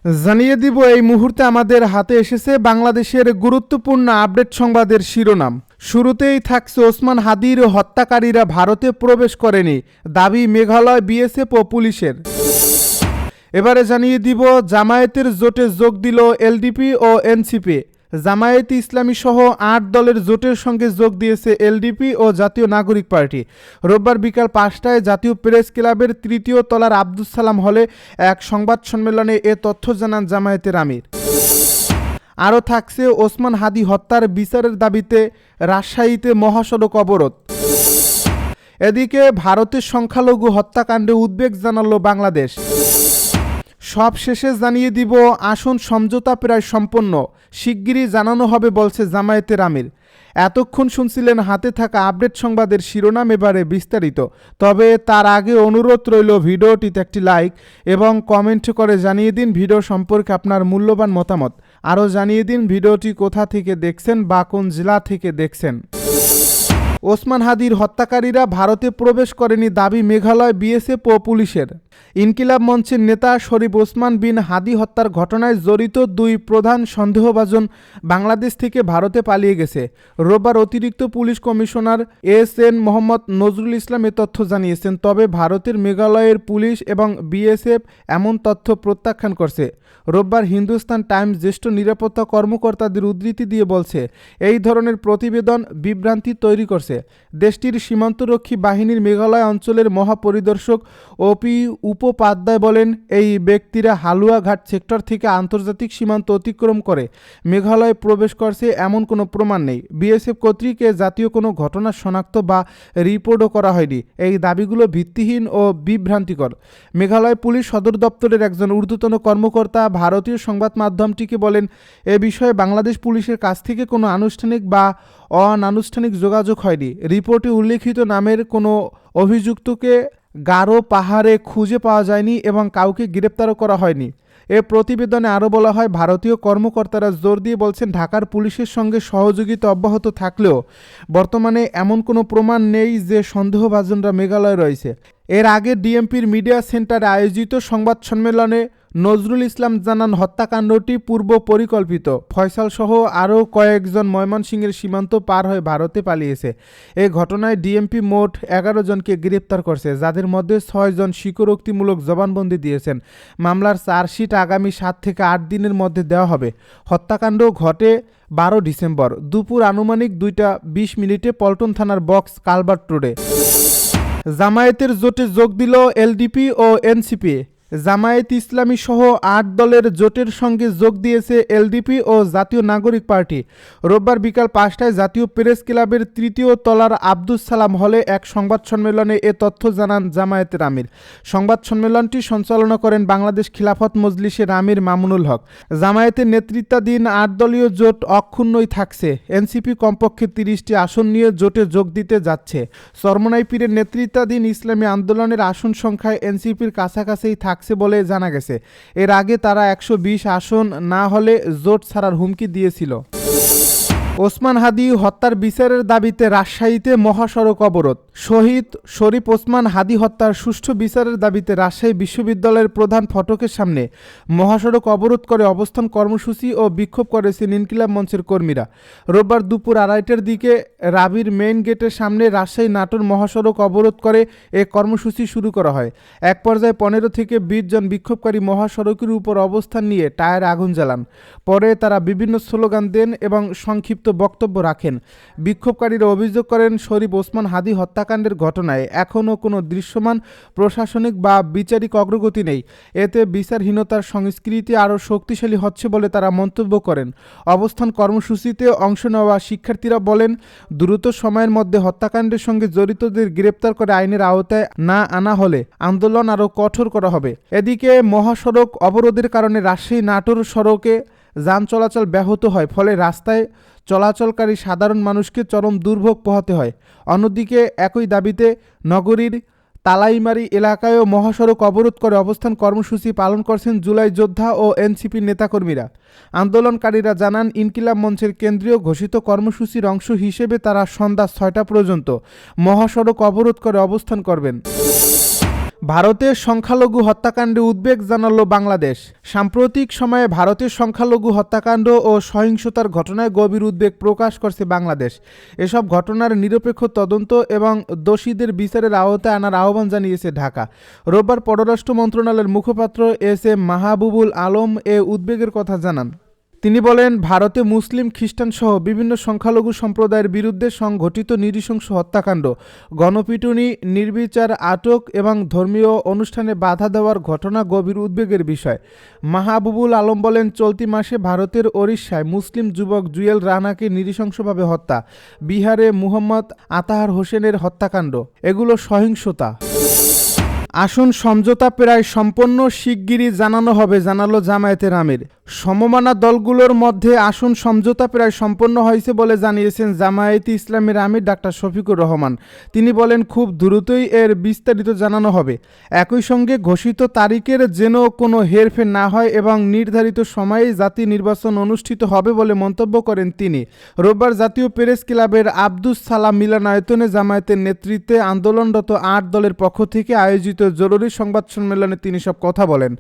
জানিয়ে দিব এই মুহূর্তে আমাদের হাতে এসেছে বাংলাদেশের গুরুত্বপূর্ণ আপডেট সংবাদের শিরোনাম। শুরুতেই থাকছে ওসমান হাদির হত্যাকারীরা ভারতে প্রবেশ করেনি, দাবি মেঘালয় বিএসএফ ও পুলিশের। এবারে জানিয়ে দিব জামায়াতের জোটে যোগ দিল এলডিপি ও এনসিপি। জামায়াতে ইসলামী সহ ৮ দলের জোটের সঙ্গে যোগ দিয়েছে এলডিপি ও জাতীয় নাগরিক পার্টি। রোববার বিকাল ৫টায় জাতীয় প্রেস ক্লাবের ৩য় তলার আব্দুস সালাম হলে এক সংবাদ সম্মেলনে এ তথ্য জানান জামায়াতের আমির। আরও থাকছে ওসমান হাদি হত্যার বিচারের দাবিতে রাজশাহীতে মহাসড়ক অবরোধ। এদিকে ভারতের সংখ্যালঘু হত্যাকাণ্ডে উদ্বেগ জানালো বাংলাদেশ। সব শেষে জানিয়ে দিব আসন সমঝোতা প্রায় সম্পন্ন, শিগগিরই জানানো হবে বলছে জামায়াতের আমির। এতক্ষণ শুনছিলেন হাতে থাকা আপডেট সংবাদের শিরোনাম, এবারে বিস্তারিত। তবে তার আগে অনুরোধ রইল ভিডিওটিতে একটি লাইক এবং কমেন্ট করে জানিয়ে দিন ভিডিও সম্পর্কে আপনার মূল্যবান মতামত। আরও জানিয়ে দিন ভিডিওটি কোথা থেকে দেখছেন বা কোন জেলা থেকে দেখছেন। ওসমান হাদির হত্যাকারীরা ভারতে প্রবেশ করেনি, দাবি মেঘালয় বিএসএফ ও পুলিশের। ইনকিলাব মঞ্চের নেতা শরীফ ওসমান বিন হাদি হত্যার ঘটনায় জড়িত ২ প্রধান সন্দেহভাজন বাংলাদেশ থেকে ভারতে পালিয়ে গেছে। রোববার অতিরিক্ত পুলিশ কমিশনার এস.এন. মোহাম্মদ নজরুল ইসলাম এ তথ্য জানিয়েছেন। তবে ভারতের মেঘালয়ের পুলিশ এবং বিএসএফ এমন তথ্য প্রত্যাখ্যান করছে। রোববার হিন্দুস্তান টাইমস জ্যেষ্ঠ নিরাপত্তা কর্মকর্তাদের উদ্ধৃতি দিয়ে বলছে, এই ধরনের প্রতিবেদন বিভ্রান্তি তৈরি করছে। দেশটির সীমান্তরক্ষী বাহিনীর মেঘালয় অঞ্চলের মহাপরিদর্শক ওপি উপাধ্যায় বলেন, এই ব্যক্তিরা হালুয়াঘাট সেক্টর থেকে আন্তর্জাতিক সীমান্ত অতিক্রম করে মেঘালয়ে প্রবেশ করছে এমন কোনো প্রমাণ নেই। বিএসএফ কর্তৃক জাতীয় কোনো ঘটনা শনাক্ত বা রিপোর্টও করা হয়নি। এই দাবিগুলো ভিত্তিহীন ও বিভ্রান্তিকর। মেঘালয় পুলিশ সদর দপ্তরের একজন ঊর্ধ্বতন কর্মকর্তা ভারতীয় সংবাদ মাধ্যমটিকে বলেন, এ বিষয়ে বাংলাদেশ পুলিশের কাছ থেকে কোনো আনুষ্ঠানিক বা অনানুষ্ঠানিক যোগাযোগ হয়নি। রিপোর্টে উল্লেখিত নামের কোনো অভিযুক্তকে গারো পাহাড়ে খুঁজে পাওয়া যায়নি এবং কাউকে গ্রেপ্তারও করা হয়নি। এ প্রতিবেদনে আরও বলা হয়, ভারতীয় কর্মকর্তারা জোর দিয়ে বলছেন ঢাকার পুলিশের সঙ্গে সহযোগিতা অব্যাহত থাকলেও বর্তমানে এমন কোনো প্রমাণ নেই যে সন্দেহভাজনরা মেঘালয়ে রয়েছে। এর আগে ডিএমপির মিডিয়া সেন্টারে আয়োজিত সংবাদ সম্মেলনে নজরুল ইসলাম জানান, হত্যাকাণ্ডটি পূর্ব পরিকল্পিত। ফয়সাল সহ আরও কয়েকজন ময়মনসিংহের সীমান্ত পার হয়ে ভারতে পালিয়েছে। এই ঘটনায় ডিএমপি মোট 11 জনকে গ্রেপ্তার করছে, যাদের মধ্যে 6 জন স্বীকারোক্তিমূলক জবানবন্দি দিয়েছেন। মামলার চার্জশিট আগামী 7 থেকে 8 দিনের মধ্যে দেওয়া হবে। হত্যাকাণ্ড ঘটে 12 ডিসেম্বর দুপুর আনুমানিক 2টা 20 মিনিটে পল্টন থানার বক্স কালভার্ট রোডে। জামায়াতের জোটে যোগ দিল এলডিপি ও এনসিপি। জামায়াত ইসলামী সহ ৮ দলের জোটের সঙ্গে যোগ দিয়েছে এলডিপি ও জাতীয় নাগরিক পার্টি। রোববার বিকাল ৫টায় জাতীয় প্রেস ক্লাবের ৩য় তলার আব্দুস সালাম হলে এক সংবাদ সম্মেলনে এ তথ্য জানান জামায়াতের আমির। সংবাদ সম্মেলনটি সঞ্চালনা করেন বাংলাদেশ খিলাফত মজলিসের আমির মামুনুল হক। জামায়াতের নেতৃত্বাধীন ৮ দলীয় জোট অক্ষুণ্ণই থাকছে। এনসিপি কমপক্ষে ৩০টি আসন নিয়ে জোটে যোগ দিতে যাচ্ছে। চরমোনাই পীরের নেতৃত্বাধীন ইসলামী আন্দোলনের আসন সংখ্যায় এনসিপির কাছাকাছিই থাকছে বলে জানা গেছে। এর আগে তারা ১২০ আসন না হলে জোট ছাড়ার হুমকি দিয়েছিল। ওসমান হাদি হত্যার বিচারের দাবিতে রাজশাহীতে মহাসড়ক অবরোধ। শহীদ শরীফ ওসমান হাদি হত্যার সুষ্ঠু বিচারের দাবিতে রাজশাহী বিশ্ববিদ্যালয়ের প্রধান ফটকের সামনে মহাসড়ক অবরোধ করে অবস্থান কর্মসূচি ও বিক্ষোভ করেছেন ইনকিলাব মঞ্চের কর্মীরা। রোববার দুপুর 2:30টার দিকে রাবির মেইন গেটের সামনে রাজশাহী নাটোর মহাসড়ক অবরোধ করে এ কর্মসূচি শুরু করা হয়। এক পর্যায়ে 15 থেকে 20 জন বিক্ষোভকারী মহাসড়কের উপর অবস্থান নিয়ে টায়ারে আগুন জ্বালান। পরে তারা বিভিন্ন স্লোগান দেন এবং সংক্ষিপ্ত বক্তব্য রাখেন। বিক্ষোভকারীরা অভিযোগ করেন, শরীফ ওসমান হাদি হত্যাকাণ্ডের ঘটনায় এখনও কোনো দৃশ্যমান প্রশাসনিক বা বিচারিক অগ্রগতি নেই। এতে বিচারহীনতার সংস্কৃতি আরও শক্তিশালী হচ্ছে বলে তারা মন্তব্য করেন। অবস্থান কর্মসূচিতে অংশ নেওয়া শিক্ষার্থীরা বলেন, দ্রুত সময়ের মধ্যে হত্যাকাণ্ডের সঙ্গে জড়িতদের গ্রেপ্তার করে আইনের আওতায় না আনা হলে আন্দোলন আরও কঠোর করা হবে। এদিকে মহাসড়ক অবরোধের কারণে রাজশাহী নাটোর সড়কে যান চলাচল ব্যাহত হয়, ফলে রাস্তায় চলাচলকারী সাধারণ মানুষকে চরম দুর্ভোগ পোহাতে হয়। অন্যদিকে একই দাবিতে নগরীর তালাইমারি এলাকায়ও মহাসড়ক অবরোধ করে অবস্থান কর্মসূচি পালন করছেন জুলাই যোদ্ধা ও এনসিপির নেতাকর্মীরা। আন্দোলনকারীরা জানান, ইনকিলাব মঞ্চের কেন্দ্রীয় ঘোষিত কর্মসূচির অংশ হিসেবে তারা সন্ধ্যা 6টা পর্যন্ত মহাসড়ক অবরোধ করে অবস্থান করবেন। ভারতের সংখ্যালঘু হত্যাকাণ্ডে উদ্বেগ জানালো বাংলাদেশ। সাম্প্রতিক সময়ে ভারতের সংখ্যালঘু হত্যাকাণ্ড ও সহিংসতার ঘটনায় গভীর উদ্বেগ প্রকাশ করছে বাংলাদেশ। এসব ঘটনার নিরপেক্ষ তদন্ত এবং দোষীদের বিচারের আওতায় আনার আহ্বান জানিয়েছে ঢাকা। রোববার পররাষ্ট্র মন্ত্রণালয়ের মুখপাত্র এস এম মাহবুবুল আলম এ উদ্বেগের কথা জানান। তিনি বলেন, ভারতে মুসলিম, খ্রিস্টান সহ বিভিন্ন সংখ্যালঘু সম্প্রদায়ের বিরুদ্ধে সংঘটিত নৃশংস হত্যাকাণ্ড, গণপিটুনি, নির্বিচার আটক এবং ধর্মীয় অনুষ্ঠানে বাধা দেওয়ার ঘটনা গভীর উদ্বেগের বিষয়। মাহবুবুল আলম বলেন, চলতি মাসে ভারতের ওড়িশায় মুসলিম যুবক জুয়েল রানাকে নৃশংসভাবে হত্যা, বিহারে মুহম্মদ আতাহার হোসেনের হত্যাকাণ্ড, এগুলো সহিংসতা। আসন সমঝোতা প্রায় সম্পন্ন, শিগগিরই জানানো হবে, জানালো জামায়াতের আমির। সমমনা দলগুলোর মধ্যে আসন সমঝোতা প্রায় সম্পন্ন হয়েছে বলে জানিয়েছেন জামায়াতে ইসলামের আমির ডাক্তার শফিকুর রহমান। তিনি বলেন, খুব দ্রুতই এর বিস্তারিত জানানো হবে। একই সঙ্গে ঘোষিত তারিখের যেন কোনো হেরফের না হয় এবং নির্ধারিত সময়ে জাতীয় নির্বাচন অনুষ্ঠিত হবে বলে মন্তব্য করেন তিনি। রোববার জাতীয় প্রেস ক্লাবের আব্দুস সালাম মিলনায়তনে জামায়াতের নেতৃত্বে আন্দোলনরত 8 দলের পক্ষ থেকে আয়োজিত জরুরি সংবাদ সম্মেলনে তিনি সব কথা বলেন।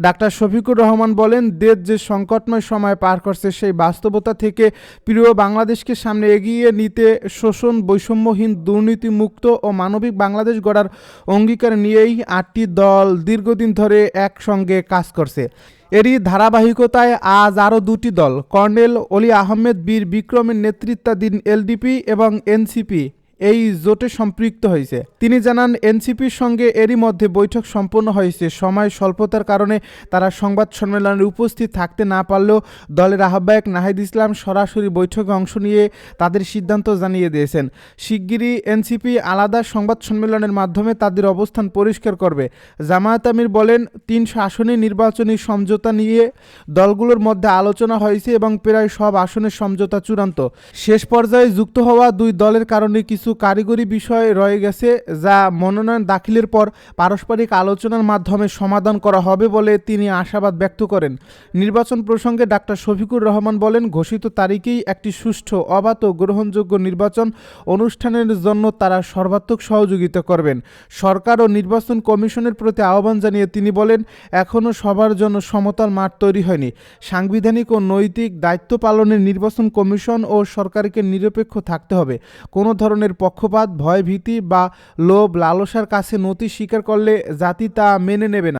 ডাক্তার শফিকুর রহমান বলেন, দেশ যে সংকটময় সময় পার করছে সেই বাস্তবতা থেকে প্রিয় বাংলাদেশকে সামনে এগিয়ে নিতে শোষণ, বৈষম্যহীন, দুর্নীতিমুক্ত ও মানবিক বাংলাদেশ গড়ার অঙ্গীকার নিয়েই 8টি দল দীর্ঘদিন ধরে একসঙ্গে কাজ করছে। এরই ধারাবাহিকতায় আজ আরও 2টি দল, কর্নেল অলি আহমেদ বীর বিক্রমের নেতৃত্বাধীন এলডিপি এবং এনসিপি এই জোটে সম্পৃক্ত হয়েছে। তিনি জানান, এনসিপির সঙ্গে এরই মধ্যে বৈঠক সম্পন্ন হয়েছে। সময় স্বল্পতার কারণে তারা সংবাদ সম্মেলনে উপস্থিত থাকতে না পারলেও দলের আহ্বায়ক নাহিদ ইসলাম সরাসরি বৈঠকে অংশ নিয়ে তাদের সিদ্ধান্ত জানিয়ে দিয়েছেন। শিগগিরই এনসিপি আলাদা সংবাদ সম্মেলনের মাধ্যমে তাদের অবস্থান পরিষ্কার করবে। জামায়াত আমির বলেন, 300 আসনে নির্বাচনী সমঝোতা নিয়ে দলগুলোর মধ্যে আলোচনা হয়েছে এবং প্রায় সব আসনের সমঝোতা চূড়ান্ত। শেষ পর্যায়ে যুক্ত হওয়া 2 দলের কারণে কিছু কারিগরি বিষয় রয়ে গেছে, যা মনোনয়ন দাখিলের পর পারস্পরিক আলোচনার মাধ্যমে সমাধান করা হবে বলে তিনি আশাবাদ ব্যক্ত করেন। নির্বাচন প্রসঙ্গে ডাক্তার শফিকুর রহমান বলেন, ঘোষিত তারিখেই একটি সুষ্ঠু, অবাধ ও গ্রহণযোগ্য নির্বাচন অনুষ্ঠানের জন্য তারা সর্বাত্মক সহযোগিতা করবেন। সরকার ও নির্বাচন কমিশনের প্রতি আহ্বান জানিয়ে তিনি বলেন, এখনও সবার জন্য সমতল মাঠ তৈরি হয়নি। সাংবিধানিক ও নৈতিক দায়িত্ব পালনে নির্বাচন কমিশন ও সরকারকে নিরপেক্ষ থাকতে হবে। কোনো ধরনের পক্ষপাত, ভয়ভীতি বা লোভ লালসার কাছে নতি স্বীকার করলে জাতি তা মেনে নেবে না।